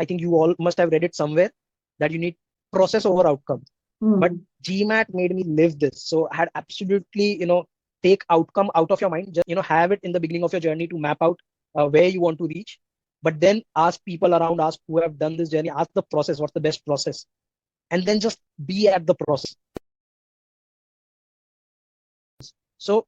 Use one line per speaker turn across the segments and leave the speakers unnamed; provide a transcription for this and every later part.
I think you all must have read it somewhere, that you need process over outcome. But GMAT made me live this. So I had absolutely, take outcome out of your mind. Just, have it in the beginning of your journey to map out where you want to reach. But then ask people around, ask who have done this journey, ask the process, what's the best process, and then just be at the process. So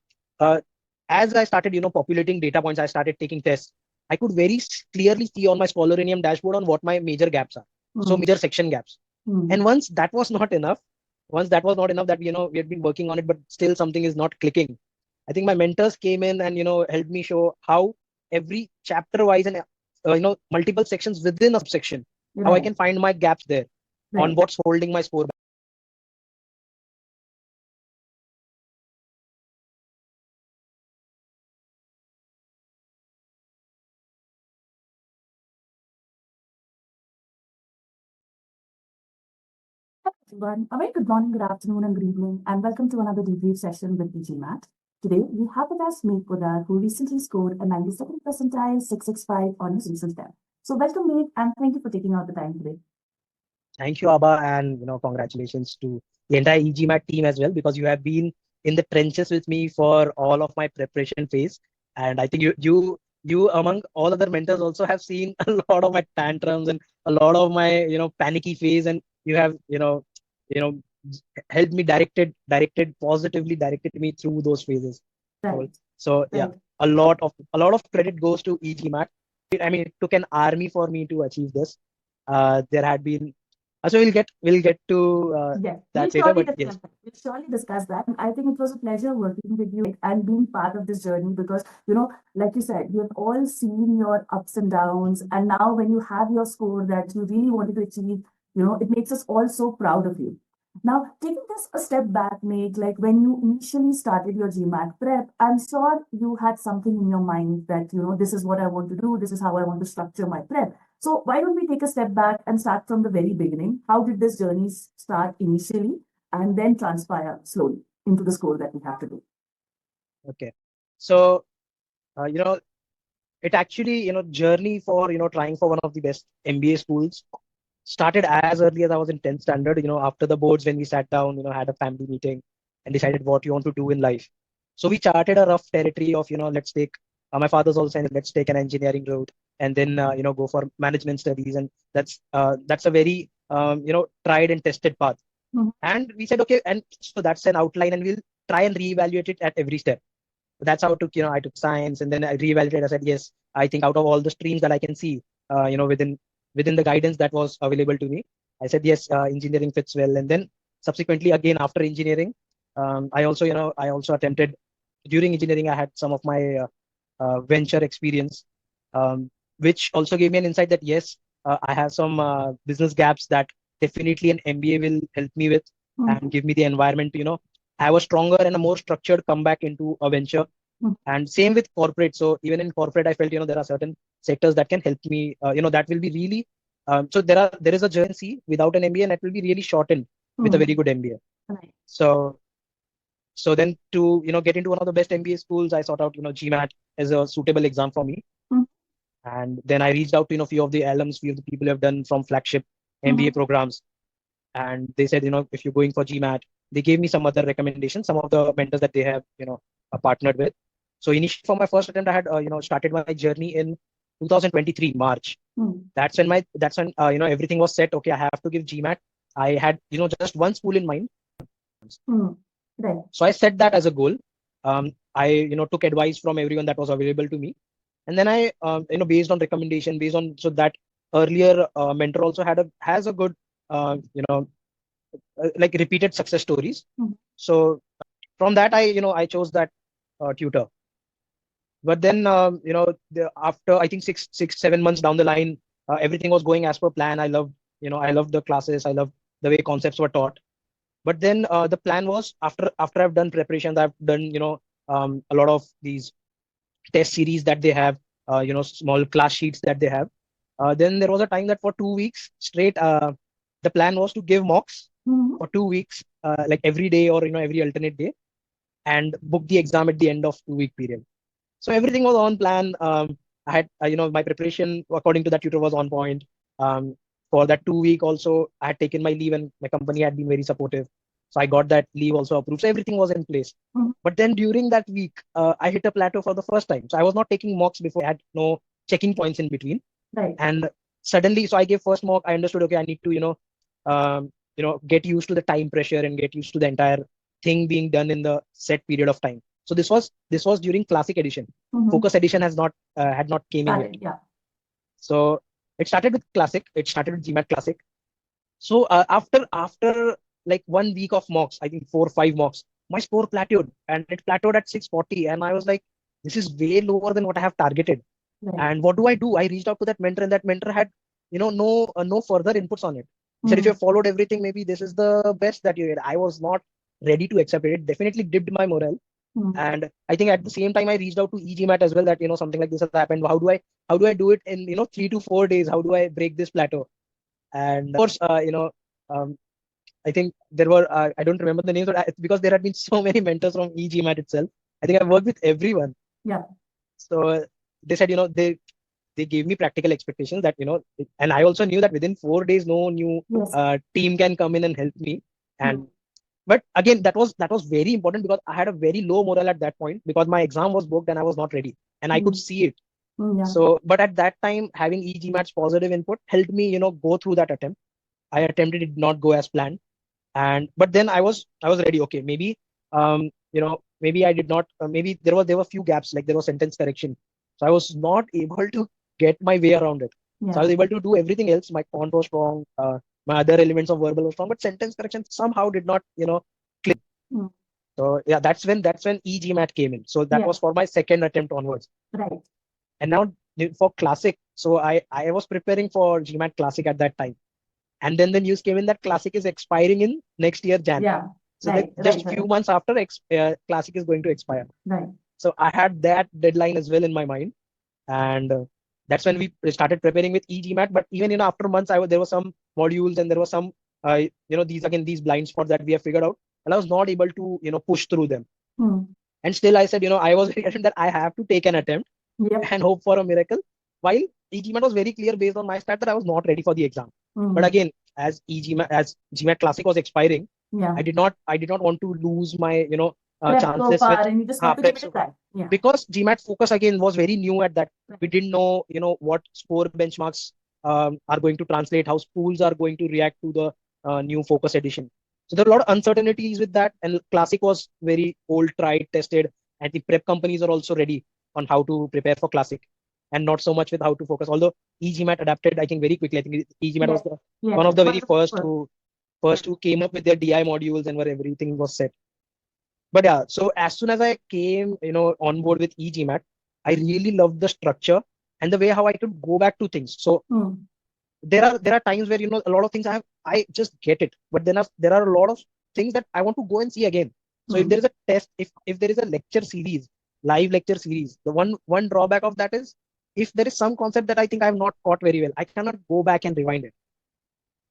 as I started, populating data points, I started taking tests. I could very clearly see on my Scholarinium dashboard on what my major gaps are. So major section gaps. And once that was not enough, that, we had been working on it, but still something is not clicking. I think my mentors came in and, helped me show how every chapter wise and, multiple sections within a section, how I can find my gaps there on what's holding my score back.
Everyone, a very good morning, good afternoon, and good evening, and welcome to another debrief session with e-GMAT. Today, we have with us Megh, who recently scored a 92nd percentile 665 on his recent test. So welcome, Megh, and thank you for taking out the time today.
Thank you, Abba, and congratulations to the entire e-GMAT team as well, because you have been in the trenches with me for all of my preparation phase. And I think you among all other mentors also have seen a lot of my tantrums and a lot of my panicky phase, and you have helped me directed positively directed me through those phases.
Right.
So yeah, a lot of credit goes to e-GMAT. I mean, it took an army for me to achieve this. There had been so we'll get to that later, but yes.
We'll surely discuss that. And I think it was a pleasure working with you and being part of this journey because, like you said, we have all seen your ups and downs. And now when you have your score that you really wanted to achieve, it makes us all so proud of you. Now, taking this a step back, Megh, like when you initially started your GMAT prep, I'm sure you had something in your mind that, this is what I want to do, this is how I want to structure my prep. So why don't we take a step back and start from the very beginning? How did this journey start initially and then transpire slowly into the score that we have to do?
Okay. So, it actually, journey for, trying for one of the best MBA schools started as early as I was in 10th standard, after the boards when we sat down, had a family meeting and decided what you want to do in life. So we charted a rough territory of, let's take, my father's also saying, let's take an engineering route and then, go for management studies. And that's a very, tried and tested path. And we said, okay, and so that's an outline and we'll try and reevaluate it at every step. That's how I took, I took science and then I reevaluated. I said, yes, I think out of all the streams that I can see, within the guidance that was available to me, I said, yes, engineering fits well. And then subsequently, again, after engineering, I also attempted during engineering, I had some of my venture experience, which also gave me an insight that, yes, I have some business gaps that definitely an MBA will help me with and give me the environment to, have a stronger and a more structured comeback into a venture. And same with corporate. So even in corporate, I felt, there are certain sectors that can help me, that will be really, so there is a journey without an MBA and that will be really shortened with a very good MBA.
Right.
So then to, get into one of the best MBA schools, I sought out, GMAT as a suitable exam for me. And then I reached out to, few of the alums, few of the people who have done from flagship MBA programs. And they said, if you're going for GMAT, they gave me some other recommendations, some of the mentors that they have, partnered with. So initially for my first attempt, I had, started my journey in 2023, March. That's when everything was set. Okay, I have to give GMAT. I had, just one school in mind.
Right.
So I set that as a goal. I, took advice from everyone that was available to me. And then I, based on recommendation, so that earlier mentor also has a good, like repeated success stories. So from that, I chose that tutor. But then, after I think 7 months down the line, everything was going as per plan. I loved the classes. I loved the way concepts were taught. But then the plan was after I've done preparations, I've done, a lot of these test series that they have, small class sheets that they have. Then there was a time that for 2 weeks straight, the plan was to give mocks for 2 weeks, like every day or, every alternate day, and book the exam at the end of 2 week period. So everything was on plan. I had, my preparation according to that tutor was on point. For that 2 week also, I had taken my leave and my company had been very supportive. So I got that leave also approved. So everything was in place.
Mhm.
But then during that week, I hit a plateau for the first time. So I was not taking mocks before. I had no checking points in between.
Right.
And suddenly, so I gave first mock. I understood, okay, I need to, get used to the time pressure and get used to the entire thing being done in the set period of time. So this was during Classic Edition.
Mhm.
Focus Edition had not came in yet.
Started, yeah.
So it started with Classic. It started with GMAT Classic. So after like 1 week of mocks, I think 4 or 5 mocks, my score plateaued and it plateaued at 640. And I was like, this is way lower than what I have targeted.
Right.
And what do? I reached out to that mentor, and that mentor had, no further inputs on it. He said, if you
Mhm.
have followed everything, maybe this is the best that you get. I was not ready to accept it. It definitely dipped my morale.
Mhm.
And I think at the same time, I reached out to e-GMAT as well that, something like this has happened. How do I do it in, 3 to 4 days? How do I break this plateau? And of course, um, I think there were, I don't remember the names, but it's because there had been so many mentors from e-GMAT itself. I think I worked with everyone.
Yeah.
So they said, they gave me practical expectations that, and I also knew that within 4 days, no new
Yes.
team can come in and help me.
Mhm.
And but again, that was very important because I had a very low morale at that point because my exam was booked and I was not ready and I could
Mhm.
see it.
Yeah.
So, but at that time, having e-GMAT's positive input helped me, go through that attempt. I attempted it did not go as planned, and but then I was ready. Okay, maybe I did not. Maybe there were few gaps, like there was sentence correction, so I was not able to get my way around it. So I
Yeah.
was able to do everything else. My Quant was strong. My other elements of verbal were strong, but sentence correction somehow did not, click.
Mhm.
So yeah, that's when e-GMAT came in. So that
Yeah.
was for my second attempt onwards.
Right.
And now for Classic, so I was preparing for GMAT Classic at that time, and then the news came in that Classic is expiring in next year Jan.
Yeah.
So that
Right.
just
Right.
few
Right.
months after Classic is going to expire.
Right.
So I had that deadline as well in my mind, and that's when we started preparing with e-GMAT. But even after months, there were some modules and there were some these blind spots that we have figured out, and I was not able to push through them.
Mhm.
And still, I said I was very adamant that I have to take an attempt
Yep.
and hope for a miracle. While e-GMAT was very clear based on my stat that I was not ready for the exam. But
Mhm.
again, as GMAT Classic was expiring,
Yeah.
I did not want to lose my
Prep so
chances with
far, and you just want to give
prep
it a
so
try. Yeah.
because GMAT Focus again was very new at that. We
Right.
didn't know what score benchmarks are going to translate, how schools are going to react to the new Focus Edition. So there are a lot of uncertainties with that, and Classic was very old, tried, tested, and the prep companies are also ready on how to prepare for Classic, and not so much with how to focus. Although e-GMAT adapted, I think very quickly. I think e-GMAT was
Yes.
one
Yes.
of
Yes.
the very
Wonderful.
first who came up with their DI modules and where everything was set. But yeah, so as soon as I came, on board with e-GMAT, I really loved the structure and the way how I could go back to things. So
Hmm.
there are times where a lot of things I just get it, but then there are a lot of things that I want to go and see again. So if
Hmm.
there is a test, if there is a lecture series, live lecture series, the one drawback of that is if there is some concept that I think I have not caught very well, I cannot go back and rewind it.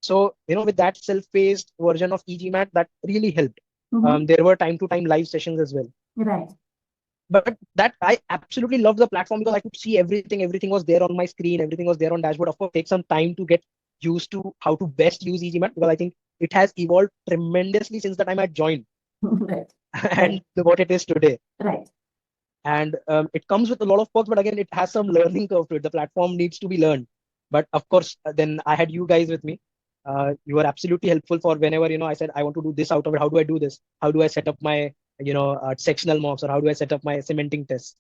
So, with that self-paced version of e-GMAT, that really helped.
Mm-hmm.
There were time to time live sessions as well.
Right.
But that I absolutely love the platform because I could see everything. Everything was there on my screen. Everything was there on dashboard. Of course, take some time to get used to how to best use e-GMAT because I think it has evolved tremendously since the time I joined
Right. Right.
and what it is today.
Right.
And it comes with a lot of perks, but again, it has some learning curve to it. The platform needs to be learned. But of course, then I had you guys with me. You were absolutely helpful for whenever I said I want to do this out of it. How do I do this? How do I set up my sectional mocks, or how do I set up my cementing tests?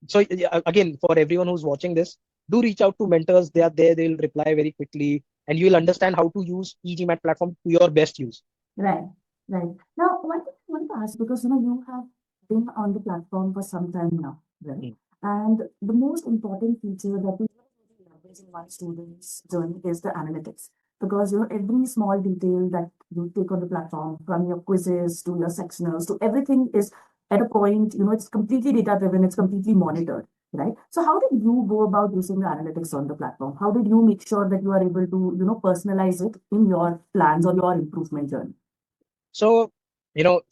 So yeah, again, for everyone who's watching this, do reach out to mentors. They are there. They'll reply very quickly, and you will understand how to use e-GMAT platform to your best use.
Right. Right. Now, one thing I want to ask, because you have been on the platform for some time now, right?
Mm.
And the most important feature that we really leverage in one student's journey is the analytics. Because every small detail that you take on the platform, from your quizzes to your sectionals to everything, is at a point, it's completely data driven, it's completely monitored, right? So how did you go about using the analytics on the platform? How did you make sure that you are able to, personalize it in your plans or your improvement journey?
So,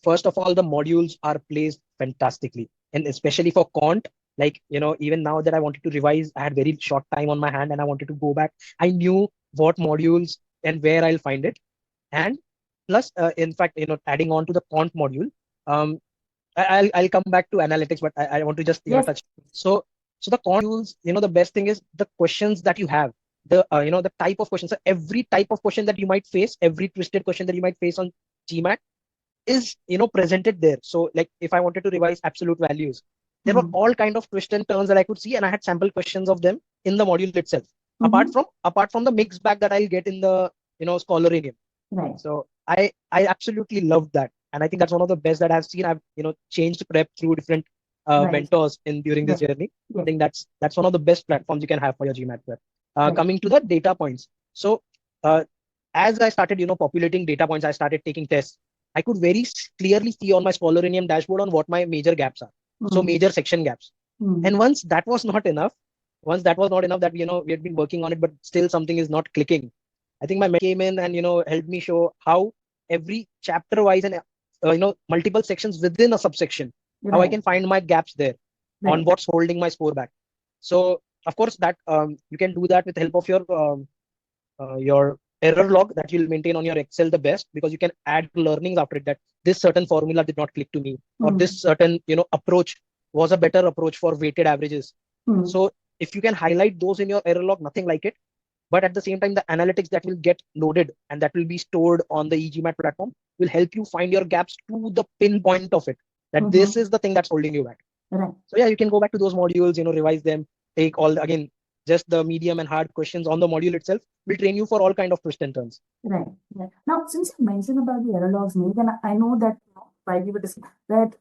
first of all, the modules are placed fantastically, and especially for Quant. Like, even now that I wanted to revise, I had very short time on my hand and I wanted to go back. I knew what modules and where I'll find it. And plus, in fact, adding on to the Quant module, um, I'll come back to analytics, but I want to just,
Yes.
touch. So the Quant modules, the best thing is the questions that you have, the type of questions. So every type of question that you might face, every twisted question that you might face on GMAT is presented there. So like if I wanted to revise absolute values, there were all kind of twists and turns that I could see, and I had sample questions of them in the module itself. Apart from the mixed bag that I'll get in the Scholarium.
Right.
So I absolutely loved that, and I think that's one of the best that I've seen. I've changed prep through different
Right.
mentors during this journey. I
Yes.
think that's one of the best platforms you can have for your GMAT prep.
Right.
Coming to the data points, so as I started populating data points, I started taking tests. I could very clearly see on my Scholarium dashboard on what my major gaps are. So major section gaps. And once that was not enough, that we had been working on it, but still something is not clicking. I think my mentor came in and helped me show how every chapter wise and multiple sections within a subsection, how I
Right.
can find my gaps there on
Right.
what's holding my score back. So of course that you can do that with the help of your error log that you'll maintain on your Excel the best, because you can add learnings after it, that this certain formula did not click to me, or this certain approach was a better approach for weighted averages. So if you can highlight those in your error log, nothing like it. But at the same time, the analytics that will get loaded and that will be stored on the e-GMAT platform will help you find your gaps to the pinpoint of it, that this is the thing that's holding you back.
Right.
So yeah, you can go back to those modules, revise them, take again, just the medium and hard questions on the module itself will train you for all kind of twists and turns.
Right. Right. Now, since you mentioned about the error logs, Megh, and I know that while we were discussing that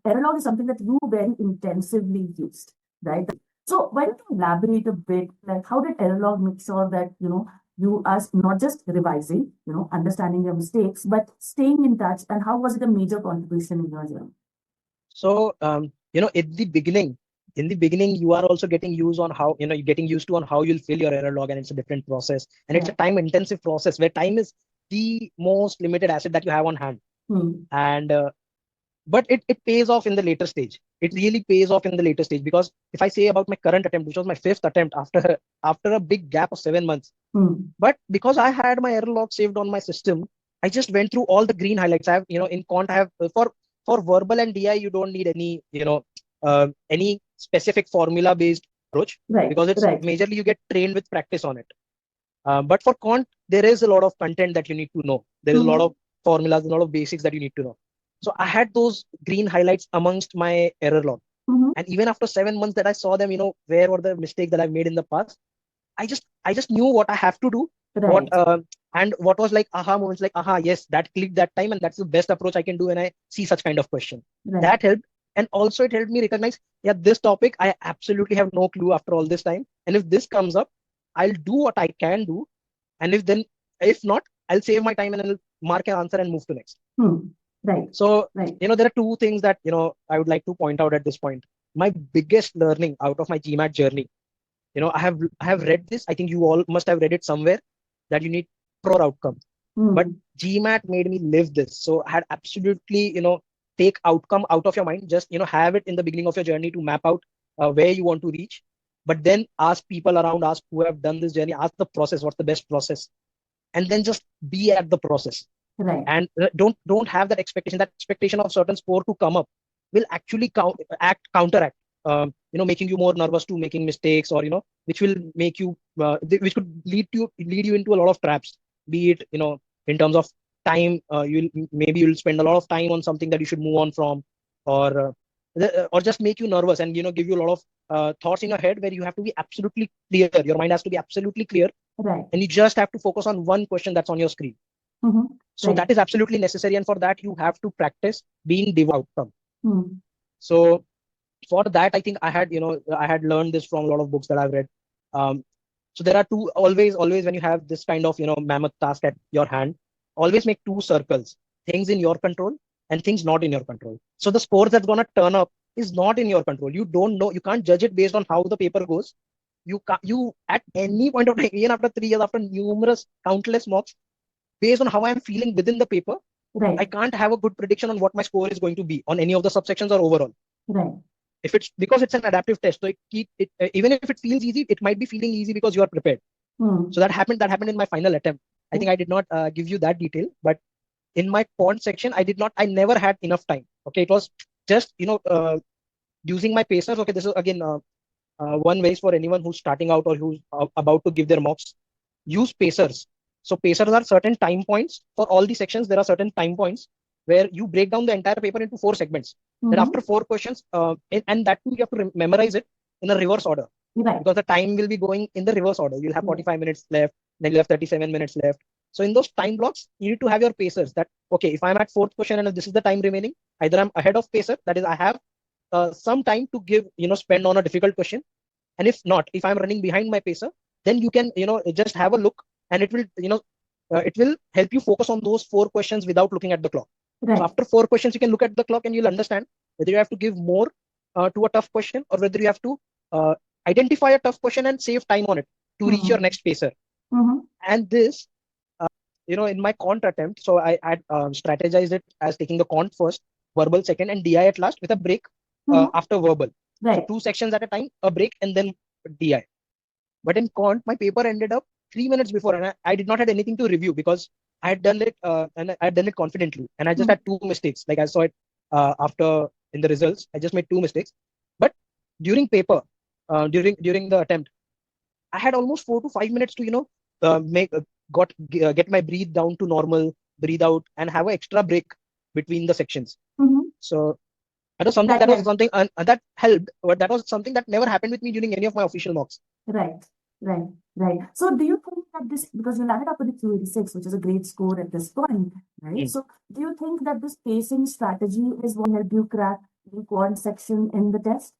error log is something that you very intensively used, right? So why don't you elaborate a bit, like how did error log make sure that you are not just revising, understanding your mistakes, but staying in touch, and how was it a major contribution in your journey?
So in the beginning, you are also getting used on how you're getting used to on how you'll fill your error log, and it's a different process, and it's a time intensive process where time is the most limited asset that you have on hand. And but it pays off in the later stage. It really pays off in the later stage, because if I say about my current attempt, which was my fifth attempt after a big gap of 7 months, but because I had my error log saved on my system, I just went through all the green highlights. I have in Quant I have for verbal and DI you don't need any specific formula based approach, because it's majorly you get trained with practice on it. But for Quant, there is a lot of content that you need to know. There is a lot of formulas, a lot of basics that you need to know. So I had those green highlights amongst my error log. And even after 7 months that I saw them, where were the mistakes that I've made in the past, I just knew what I have to do.
Right.
And what was like aha moments, like aha, yes, that clicked that time, and that's the best approach I can do when I see such kind of question.
Right.
That helped. And also it helped me recognize, yeah, this topic I absolutely have no clue after all this time. And if this comes up, I'll do what I can do. And if not, I'll save my time and I'll mark an answer and move to next.
Right.
So, there are two things that, I would like to point out at this point. My biggest learning out of my GMAT journey, I have read this. I think you all must have read it somewhere, that you need pro outcome. But GMAT made me live this. So I had absolutely, take outcome out of your mind. Just, have it in the beginning of your journey to map out where you want to reach. But then ask people around, ask who have done this journey, ask the process, what's the best process. And then just be at the process.
Right.
And don't have that expectation. That expectation of certain score to come up will actually counteract, making you more nervous to making mistakes, or which will make you, which could lead you into a lot of traps. Be it in terms of time, you'll spend a lot of time on something that you should move on from, or just make you nervous and give you a lot of thoughts in your head where you have to be absolutely clear. Your mind has to be absolutely clear,
Right.
and you just have to focus on one question that's on your screen. So that is absolutely necessary, and for that you have to practice being devout outcome. So for that, I think I had learned this from a lot of books that I've read. So there are two, always when you have this kind of mammoth task at your hand, always make two circles: things in your control and things not in your control. So the score that's gonna turn up is not in your control. You don't know. You can't judge it based on how the paper goes. You at any point of time, even after 3 years, after countless mocks, based on how I'm feeling within the paper, I can't have a good prediction on what my score is going to be on any of the subsections or overall.
Right.
if it's because it's an adaptive test, so even if it feels easy, it might be feeling easy because you are prepared. So that happened in my final attempt. I think I did not give you that detail, but in my quant section, I never had enough time. Okay, it was just using my pacers. Okay, this is again one ways for anyone who's starting out or who's about to give their mocks. Use pacers. So pacers are certain time points for all the sections. There are certain time points where you break down the entire paper into 4 segments. Then after 4 questions, and that too you have to memorize it in a reverse order.
Right.
Because the time will be going in the reverse order. You'll have 45 minutes left, then you'll have 37 minutes left. So in those time blocks, you need to have your pacers that, okay, if I'm at 4th question and this is the time remaining, either I'm ahead of pacer, that is I have some time to give, spend on a difficult question. And if not, if I'm running behind my pacer, then you can, just have a look, and it will, it will help you focus on those 4 questions without looking at the clock.
Right.
So after 4 questions, you can look at the clock and you'll understand whether you have to give more to a tough question, or whether you have to identify a tough question and save time on it to reach your next pacer. And this, in my quant attempt, so I had strategized it as taking the quant first, verbal second, and DI at last, with a break after verbal.
Right.
So 2 sections at a time, a break, and then DI. But in quant, my paper ended up 3 minutes before, and I did not have anything to review because I had done it and I had done it confidently, and I just had 2 mistakes. Like I saw it after in the results, I just made 2 mistakes. But during paper, during the attempt, I had almost 4 to 5 minutes to get my breathe down to normal, breathe out, and have an extra break between the sections. So that was something that helped, but that was something that never happened with me during any of my official mocks.
Right. So do you think that this, because you landed up with a 286, which is a great score at this point, right? So do you think that this pacing strategy is what helped you crack the quant section in the test?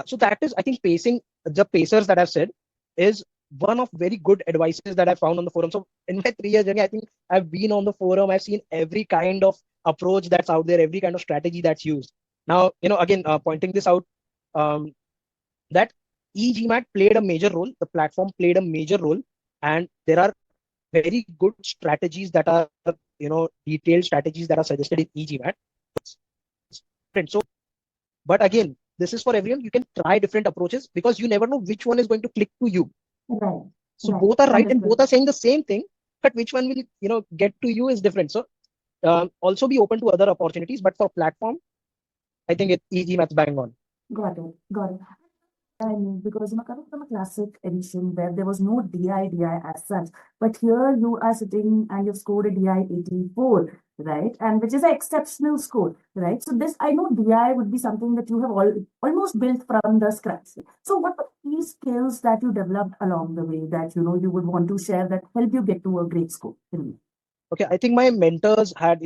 So that is, I think, pacing, the pacers that I've said, is one of very good advices that I found on the forum. So in my 3 year journey, I think I've been on the forum, I've seen every kind of approach that's out there, every kind of strategy that's used. Now, again, pointing this out, that e-GMAT played a major role, the platform played a major role, and there are very good strategies that are, detailed strategies that are suggested in e-GMAT. So, but again, this is for everyone. You can try different approaches because you never know which one is going to click to you.
Right.
So both are right and both are saying the same thing, but which one will, get to you is different. So also be open to other opportunities, but for platform, I think it's e-GMAT's bang on.
Got it. I mean, because coming from a classic edition where there was no DI as such, but here you are sitting and you've scored a DI 84, right? And which is an exceptional score, right? So this, I know DI would be something that you have almost built from the scratch. So what are these skills that you developed along the way that you would want to share that help you get to a great score?
Okay, I think my mentors had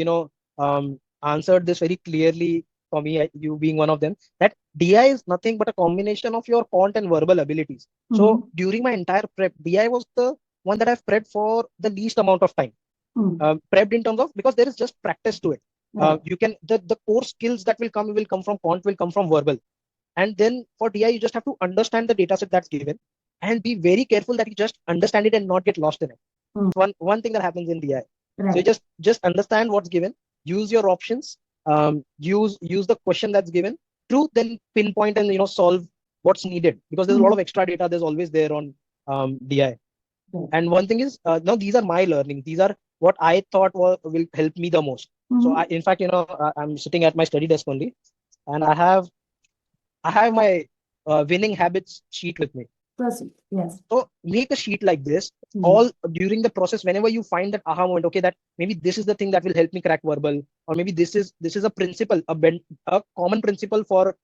answered this very clearly for me, you being one of them, that DI is nothing but a combination of your quant and verbal abilities. So during my entire prep, DI was the one that I've prepped for the least amount of time. Prepped in terms of, because there is just practice to it. You can, the core skills that will come from quant, will come from verbal. And then for DI, you just have to understand the data set that's given and be very careful that you just understand it and not get lost in it. One thing that happens in DI. So you just understand what's given, use your options, use the question that's given to then pinpoint and solve what's needed, because there's a lot of extra data there's always there on DI. And one thing is, now these are my learnings. These are what I thought will help me the most. So in fact, I'm sitting at my study desk only, and I have my winning habits sheet with me.
Yes.
So make a sheet like this. All during the process, whenever you find that aha moment, okay, that maybe this is the thing that will help me crack verbal, or maybe this is a principle, a common principle for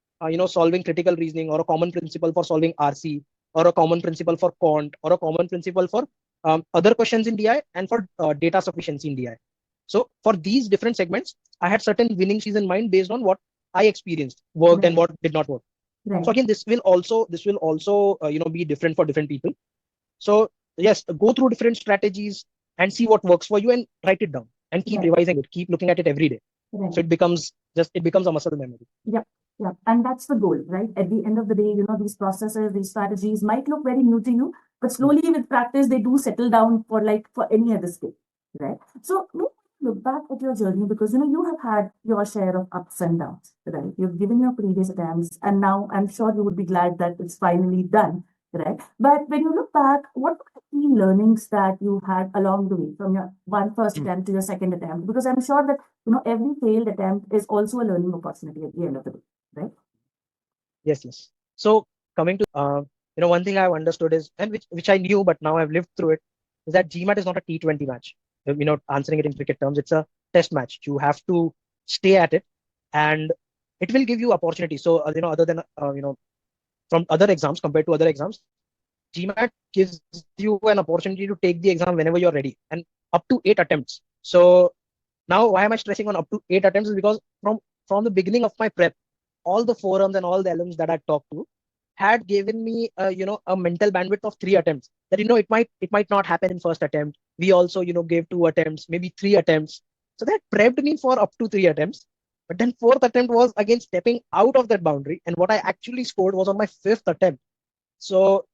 solving critical reasoning, or a common principle for solving RC, or a common principle for quant, or a common principle for other questions in DI, and for data sufficiency in DI. So for these different segments, I had certain winning sheets in mind based on what I experienced, worked, and what did not work. So again, this will also be different for different people. So yes, go through different strategies and see what works for you, and write it down and keep revising it, keep looking at it every day. So it becomes a muscle memory.
Yeah. And that's the goal, right? At the end of the day, these processes, these strategies might look very new to you, but slowly with practice, they do settle down for any other skill, right? So look back at your journey, because you have had your share of ups and downs, right? You've given your previous attempts, and now I'm sure you would be glad that it's finally done, right? But when you look back, what were the key learnings that you had along the way from your first attempt to your second attempt? Because I'm sure that every failed attempt is also a learning opportunity at the end of the day, right?
Yes. So coming to one thing I've understood is, and which I knew, but now I've lived through it, is that GMAT is not a T20 match. Answering it in cricket terms, it's a test match. You have to stay at it, and it will give you opportunities. So other than from other exams, compared to other exams, GMAT gives you an opportunity to take the exam whenever you're ready, and up to 8 attempts. So now, why am I stressing on up to 8 attempts? Is because from the beginning of my prep, all the forums and all the alums that I talked to had given me a mental bandwidth of 3 attempts. That it might not happen in first attempt. We also gave 2 attempts, maybe 3 attempts. So that prepped me for up to 3 attempts. But then fourth attempt was again stepping out of that boundary, and what I actually scored was on my fifth attempt. So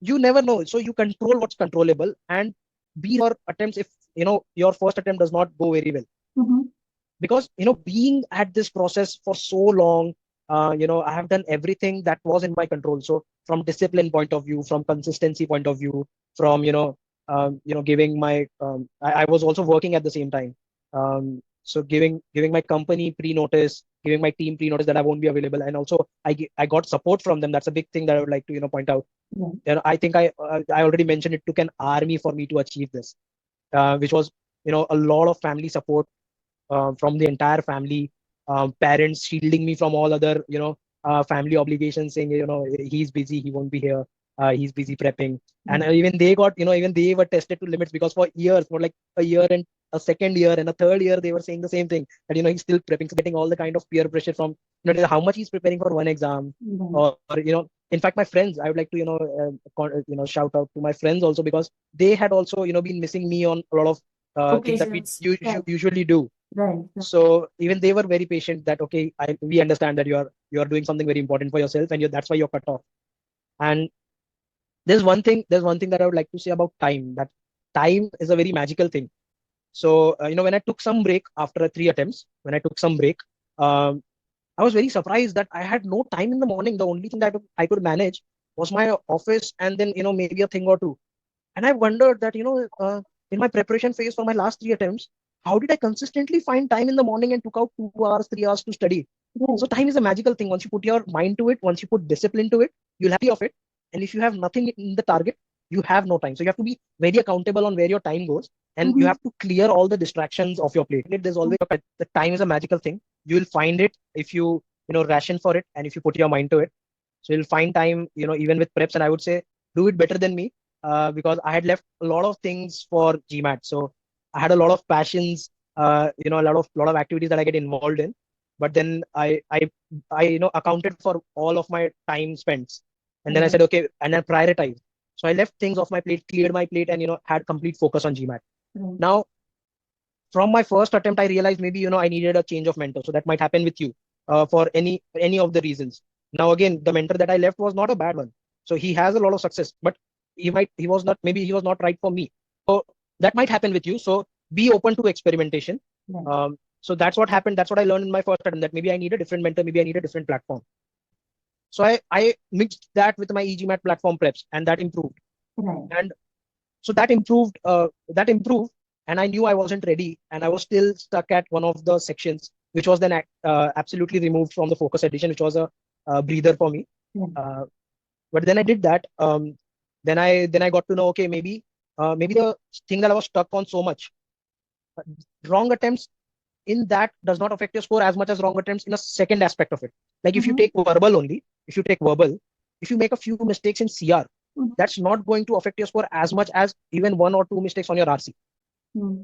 you never know. So you control what's controllable and be your attempts if your first attempt does not go very well.
Mm-hmm.
Because being at this process for so long, I have done everything that was in my control. So from discipline point of view, from consistency point of view, from giving my I was also working at the same time. So giving my company pre-notice, giving my team pre-notice that I won't be available, and also I got support from them. That's a big thing that I would like to point out.
Yeah.
I think I already mentioned it took an army for me to achieve this, which was a lot of family support from the entire family, parents shielding me from all other family obligations, saying he's busy, he won't be here, he's busy prepping. And even they got even they were tested to limits, because for years, for like a year and a second year and a third year, they were saying the same thing, that he's still prepping. So getting all the kind of peer pressure from how much he's preparing for one exam. Or in fact, my friends, I would like to shout out to my friends also, because they had also been missing me on a lot of things that we
Occasions. Right.
usually do.
Right.
So even they were very patient, that okay, we understand that you are doing something very important for yourself, and that's why you're cut off. And there's one thing that I would like to say about time, that time is a very magical thing. So when I took some break after 3 attempts, when I took some break, um, I was very surprised that I had no time in the morning. The only thing that I could manage was my office, and then maybe a thing or two. And I wondered that, in my preparation phase for my last 3 attempts, how did I consistently find time in the morning and took out 2 hours, 3 hours to study?
Right.
So time is a magical thing. Once you put your mind to it, once you put discipline to it, you'll have plenty of it. And if you have nothing in the target, you have no time. So you have to be very accountable on where your time goes, and you have to clear all the distractions of your plate. There's always the time is a magical thing. You will find it if you ration for it, and if you put your mind to it. So you'll find time, even with preps. And I would say do it better than me, because I had left a lot of things for GMAT. So I had a lot of passions, a lot of activities that I get involved in. But then I accounted for all of my time spent, and then I said okay, and then prioritize. So I left things off my plate, cleared my plate, and had complete focus on GMAT. Now, from my first attempt, I realized maybe I needed a change of mentor. So that might happen with you, for any of the reasons. Now again, the mentor that I left was not a bad one. So he has a lot of success, but he was not, maybe he was not right for me. So that might happen with you. So be open to experimentation. So that's what happened. That's what I learned in my first attempt, that maybe I need a different mentor, maybe I need a different platform. So I mixed that with my e-GMAT platform preps, and that improved. And so that improved, and I knew I wasn't ready, and I was still stuck at one of the sections, which was then absolutely removed from the Focus Edition, which was a breather for me. But then I did that. Then I got to know, okay, maybe the thing that I was stuck on so much, wrong attempts in that does not affect your score as much as wrong attempts in a second aspect of it. Like if you take verbal only, if you make a few mistakes in CR, that's not going to affect your score as much as even 1 or 2 mistakes on your RC.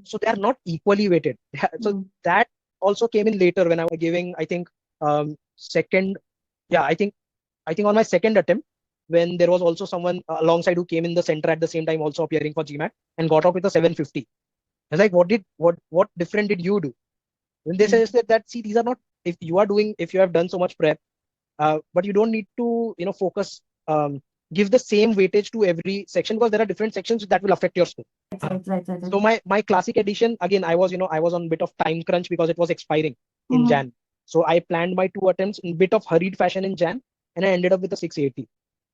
So they are not equally weighted. So that also came in later when I was giving, I think, second, yeah, I think on my second attempt, when there was also someone alongside who came in the center at the same time, also appearing for GMAT, and got out with a 750. I was like, what different did you do? Then they suggested that, see, these are not, if you have done so much prep, but you don't need to, focus give the same weightage to every section because there are different sections that will affect your score.
Right.
So my classic edition, again, I was, I was on a bit of time crunch because it was expiring in Jan. So I planned my 2 attempts in a bit of hurried fashion in Jan, and I ended up with a 680.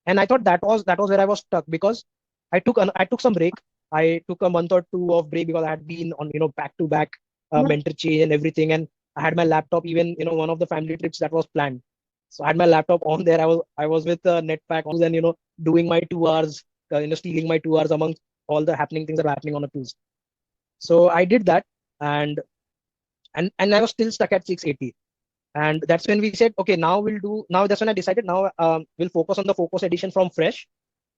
And I thought that was where I was stuck because I took some break. I took a month or two of break because I had been on, back to back mentor change and everything, and I had my laptop even, one of the family trips that was planned. So I had my laptop on there. I was with Netpack and, doing my 2 hours, stealing my 2 hours among all the happening things that were happening on a Tuesday. So I did that, and and I was still stuck at 680. And that's when we said, okay, now that's when I decided now we'll focus on the Focus Edition from fresh.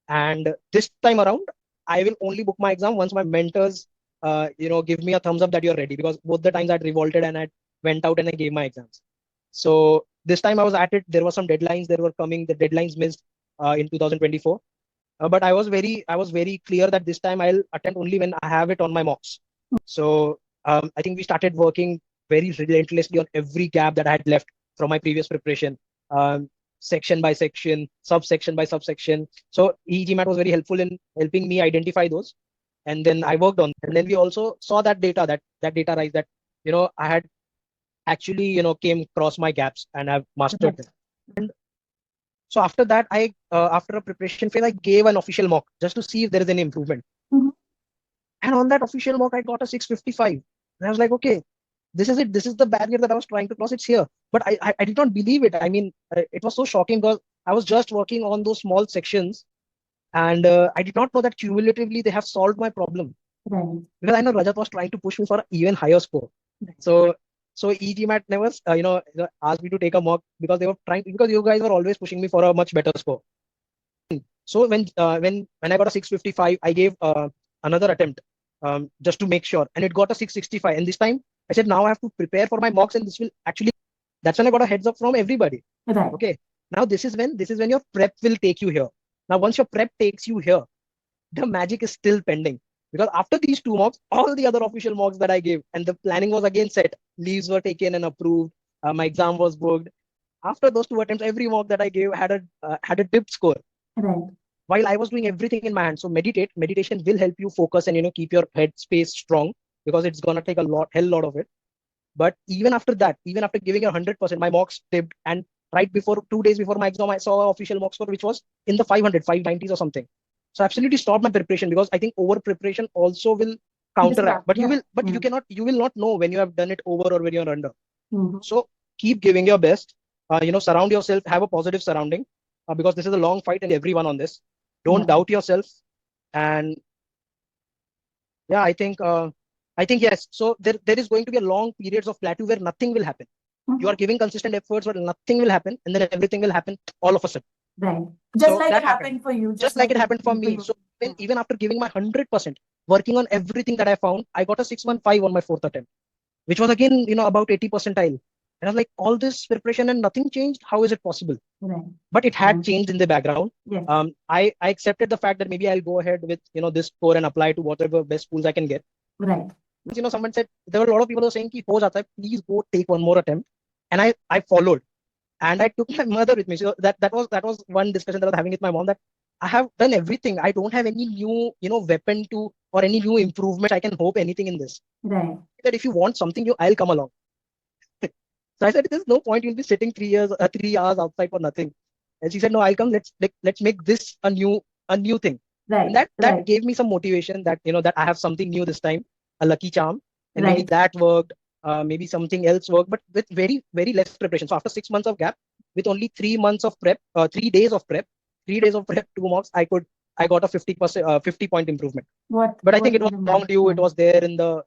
And this time around, I will only book my exam once my mentors, give me a thumbs up that you're ready. Because both the times I'd revolted and I went out and I gave my exams. So this time I was at it. There were some deadlines. There were coming. The deadlines missed in 2024. But I was very clear that this time I'll attend only when I have it on my mocks. So I think we started working very relentlessly on every gap that I had left from my previous preparation, section by section, subsection by subsection. So e-GMAT was very helpful in helping me identify those, and then I worked on. And then we also saw that data rise that I had actually came across my gaps and I've mastered them. And so after that, after a preparation phase, I gave an official mock just to see if there is any improvement. And on that official mock, I got a 655. And I was like, okay, this is it. This is the barrier that I was trying to cross. It's here. But I did not believe it. I mean, it was so shocking because I was just working on those small sections, and I did not know that cumulatively they have solved my problem.
Right.
Because I know Rajat was trying to push me for an even higher score. So e-GMAT never, asked me to take a mock because they were trying, because you guys were always pushing me for a much better score. So when I got a 655, I gave another attempt just to make sure, and it got a 665. And this time I said, now I have to prepare for my mocks, and this will actually. That's when I got a heads up from everybody.
Right.
Okay, now this is when your prep will take you here. Now once your prep takes you here, the magic is still pending. Because after these 2 mocks, all the other official mocks that I gave, and the planning was again set, leaves were taken and approved, my exam was booked. After those 2 attempts, every mock that I gave had a dipped score.
Right.
While I was doing everything in my hand. So meditation will help you focus and keep your head space strong, because it's gonna take hell lot of it. But even after that, even after giving 100%, my mocks dipped, and right before 2 days before my exam, I saw an official mock score which was in the 590s or something. So I absolutely stopped my preparation, because I think over preparation also will counteract. But you will not know when you have done it over or when you're under. So keep giving your best. Surround yourself, have a positive surrounding, because this is a long fight and everyone on this. Don't doubt yourself. And yeah, I think yes. So there is going to be a long periods of plateau where nothing will happen. You are giving consistent efforts, but nothing will happen, and then everything will happen all of a sudden.
Right. Just
So
like
that
it happened for you.
just like it happened for me. So even after giving my 100%, working on everything that I found, I got a 615 on my fourth attempt, which was again, about 80 percentile. And I was like, all this preparation and nothing changed. How is it possible?
Right.
But it had changed in the background.
Yes.
I accepted the fact that maybe I'll go ahead with, this score and apply to whatever best schools I can get.
Right.
Someone said, there were a lot of people who were saying, ki, ho jata hai, please go take one more attempt. And I followed. And I took my mother with me. So that was one discussion that I was having with my mom, that I have done everything. I don't have any new, weapon to, or any new improvements I can hope anything in this.
Right.
That if you want something new, I'll come along. So I said, there's no point. You'll be sitting 3 hours outside for nothing. And she said, no, I'll come. Let's make this a new thing.
Right.
And that gave me some motivation that, that I have something new this time, a lucky charm. And maybe that worked. Maybe something else worked, but with very, very less preparation. So after 6 months of gap, with only 3 months of prep, 3 days of prep, 2 mocks, I got a 50%, 50-point improvement. But I think it was long due. It was there in the,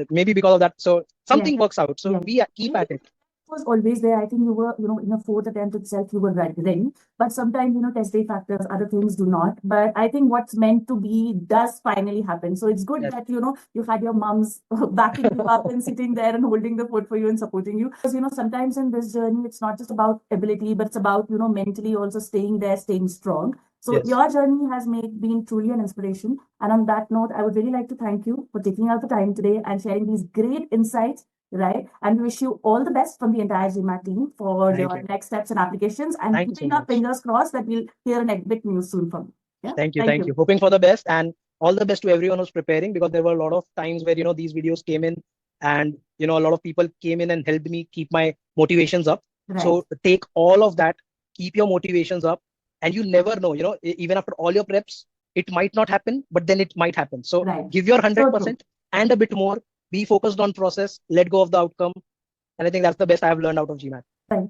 maybe because of that. So something works out. So we keep at it.
Was always there. I think you were, in a fourth attempt itself, you were ready. But sometimes, test day factors, other things do not. But I think what's meant to be does finally happen. So it's good that, you had your mums backing you up and sitting there and holding the fort for you and supporting you. Because, sometimes in this journey, it's not just about ability, but it's about, mentally also staying there, staying strong. So your journey has been truly an inspiration. And on that note, I would really like to thank you for taking out the time today and sharing these great insights right? And we wish you all the best from the entire GMAT team for
Thank
your
you.
next steps and applications, and
Thank you so
keeping our
much.
fingers crossed that we'll hear an exit news soon from you. Yeah.
Thank you. Thank you. Hoping for the best, and all the best to everyone who's preparing, because there were a lot of times where, these videos came in, and, a lot of people came in and helped me keep my motivations up.
Right.
So take all of that, keep your motivations up, and you never know, even after all your preps, it might not happen, but then it might happen. So
Right.
give your
So true.
100% and a bit more, be focused on process, let go of the outcome. And I think that's the best I've learned out of GMAT.
Right.